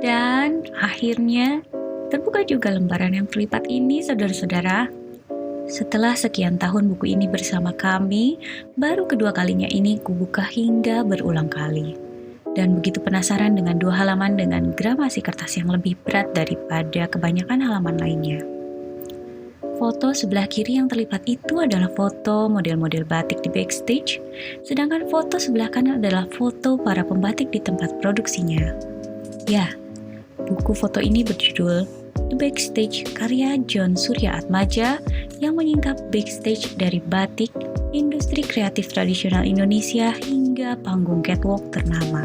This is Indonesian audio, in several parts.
Dan akhirnya terbuka juga lembaran yang terlipat ini, saudara-saudara. Setelah sekian tahun buku ini bersama kami, baru kedua kalinya ini kubuka hingga berulang kali. Dan begitu penasaran dengan dua halaman dengan gramasi kertas yang lebih berat daripada kebanyakan halaman lainnya. Foto sebelah kiri yang terlipat itu adalah foto model-model batik di backstage, sedangkan foto sebelah kanan adalah foto para pembatik di tempat produksinya. Ya, buku foto ini berjudul The Backstage karya John Surya Atmaja yang menyingkap backstage dari batik, industri kreatif tradisional Indonesia hingga panggung catwalk ternama.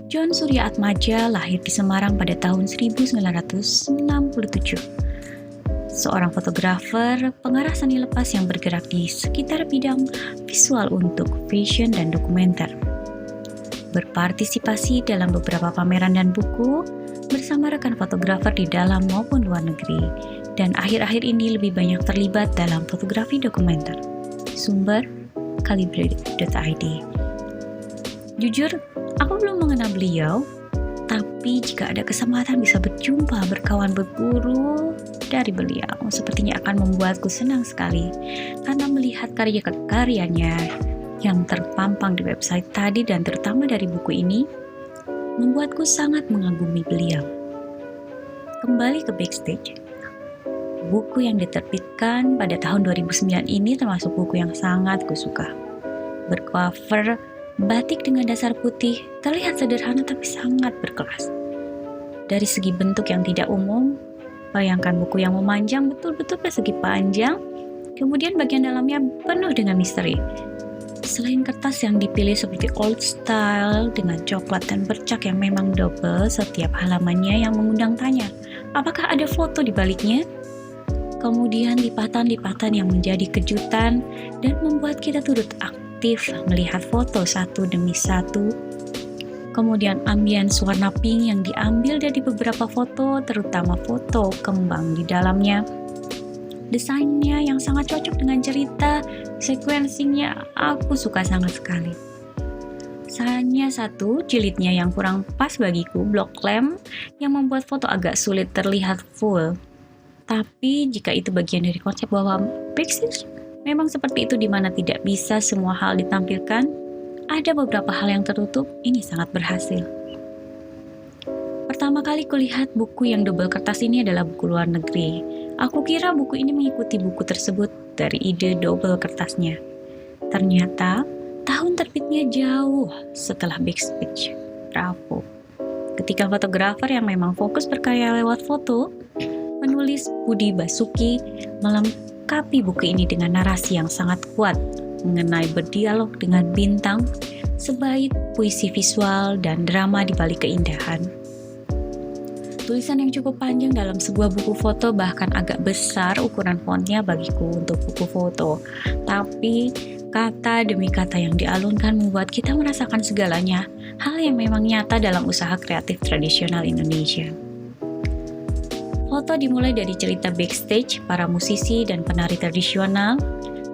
John Surya Atmaja lahir di Semarang pada tahun 1967. Seorang fotografer, pengarah seni lepas yang bergerak di sekitar bidang visual untuk fashion dan dokumenter. Berpartisipasi dalam beberapa pameran dan buku bersama rekan fotografer di dalam maupun luar negeri, dan akhir-akhir ini lebih banyak terlibat dalam fotografi dokumenter. Sumber Calibre.id. Jujur, aku belum mengenal beliau, tapi jika ada kesempatan bisa berjumpa, berkawan, berguru dari beliau, sepertinya akan membuatku senang sekali karena melihat karya-karyanya yang terpampang di website tadi dan terutama dari buku ini membuatku sangat mengagumi beliau. Kembali ke backstage. Buku yang diterbitkan pada tahun 2009 ini termasuk buku yang sangat kusuka. Bercover batik dengan dasar putih, terlihat sederhana tapi sangat berkelas. Dari segi bentuk yang tidak umum, bayangkan buku yang memanjang betul-betul persegi panjang, kemudian bagian dalamnya penuh dengan misteri. Selain kertas yang dipilih seperti old style dengan coklat dan bercak yang memang double setiap halamannya yang mengundang tanya, apakah ada foto di baliknya? Kemudian lipatan-lipatan yang menjadi kejutan dan membuat kita turut aktif melihat foto satu demi satu. Kemudian ambience warna pink yang diambil dari beberapa foto, terutama foto kembang di dalamnya. Desainnya yang sangat cocok dengan cerita, sequencingnya aku suka sangat sekali. Hanya satu jilidnya yang kurang pas bagiku, block lamp, yang membuat foto agak sulit terlihat full. Tapi jika itu bagian dari konsep bahwa backstage memang seperti itu, di mana tidak bisa semua hal ditampilkan, ada beberapa hal yang tertutup, ini sangat berhasil. Pertama kali kulihat buku yang double kertas ini adalah buku luar negeri. Aku kira buku ini mengikuti buku tersebut dari ide double kertasnya. Ternyata tahun terbitnya jauh setelah backstage. Bravo. Ketika fotografer yang memang fokus berkarya lewat foto, penulis Budi Basuki melengkapi buku ini dengan narasi yang sangat kuat mengenai berdialog dengan bintang, sebaik puisi visual dan drama di balik keindahan. Tulisan yang cukup panjang dalam sebuah buku foto, bahkan agak besar ukuran fontnya bagiku untuk buku foto. Tapi kata demi kata yang dialunkan membuat kita merasakan segalanya, hal yang memang nyata dalam usaha kreatif tradisional Indonesia. Foto dimulai dari cerita backstage para musisi dan penari tradisional,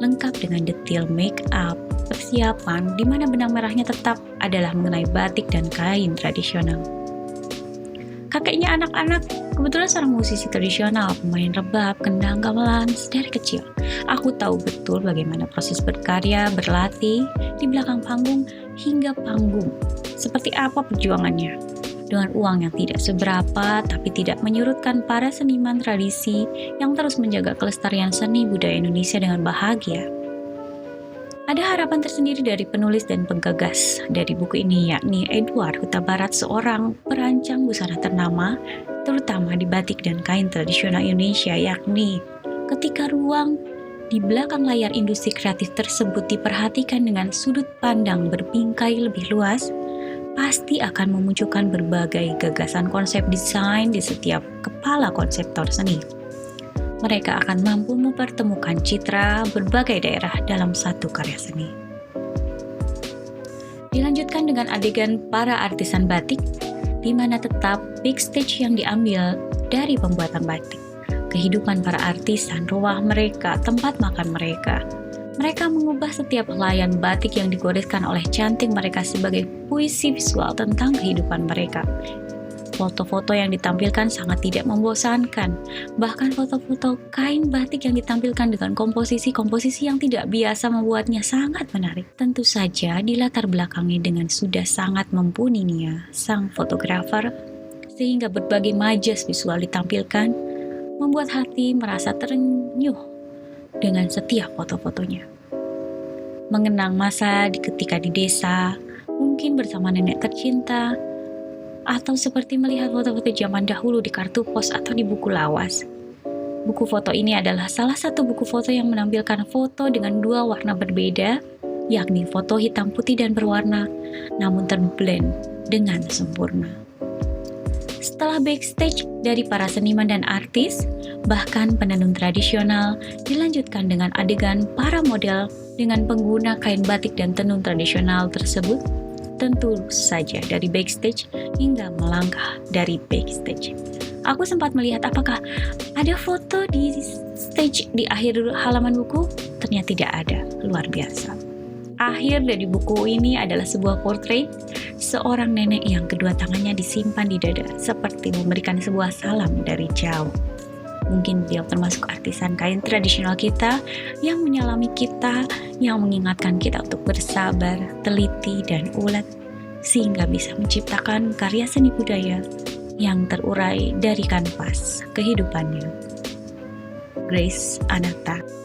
lengkap dengan detail make up, persiapan, di mana benang merahnya tetap adalah mengenai batik dan kain tradisional. Kakeknya anak-anak kebetulan seorang musisi tradisional, pemain rebab, kendang, gamelan dari kecil. Aku tahu betul bagaimana proses berkarya, berlatih di belakang panggung hingga panggung. Seperti apa perjuangannya. Dengan uang yang tidak seberapa, tapi tidak menyurutkan para seniman tradisi yang terus menjaga kelestarian seni budaya Indonesia dengan bahagia. Ada harapan tersendiri dari penulis dan penggagas dari buku ini, yakni Edward Huta Barat, seorang perancang busana ternama, terutama di batik dan kain tradisional Indonesia, yakni ketika ruang di belakang layar industri kreatif tersebut diperhatikan dengan sudut pandang berbingkai lebih luas, pasti akan memunculkan berbagai gagasan konsep desain di setiap kepala konseptor seni. Mereka akan mampu mempertemukan citra berbagai daerah dalam satu karya seni. Dilanjutkan dengan adegan para artisan batik, di mana tetap backstage yang diambil dari pembuatan batik. Kehidupan para artisan, rumah mereka, tempat makan mereka, Mereka mengubah setiap helaian batik yang digoreskan oleh cantik mereka sebagai puisi visual tentang kehidupan mereka. Foto-foto yang ditampilkan sangat tidak membosankan. Bahkan foto-foto kain batik yang ditampilkan dengan komposisi-komposisi yang tidak biasa membuatnya sangat menarik. Tentu saja dilatar belakangi dengan sudah sangat mumpuninya sang fotografer, sehingga berbagai majas visual ditampilkan, membuat hati merasa terenyuh dengan setiap foto-fotonya. Mengenang masa ketika di desa, mungkin bersama nenek tercinta, atau seperti melihat foto-foto zaman dahulu di kartu pos atau di buku lawas. Buku foto ini adalah salah satu buku foto yang menampilkan foto dengan dua warna berbeda, yakni foto hitam putih dan berwarna, namun terblend dengan sempurna. Setelah backstage dari para seniman dan artis, bahkan penenun tradisional, dilanjutkan dengan adegan para model dengan pengguna kain batik dan tenun tradisional tersebut. Tentu saja dari backstage hingga melangkah dari backstage. Aku sempat melihat apakah ada foto di stage di akhir halaman buku. Ternyata tidak ada, luar biasa. Akhir dari buku ini adalah sebuah portrait seorang nenek yang kedua tangannya disimpan di dada seperti memberikan sebuah salam dari jauh. Mungkin beliau termasuk artisan kain tradisional kita yang menyalami kita, yang mengingatkan kita untuk bersabar, teliti, dan ulet, sehingga bisa menciptakan karya seni budaya yang terurai dari kanvas kehidupannya. Grace Anata.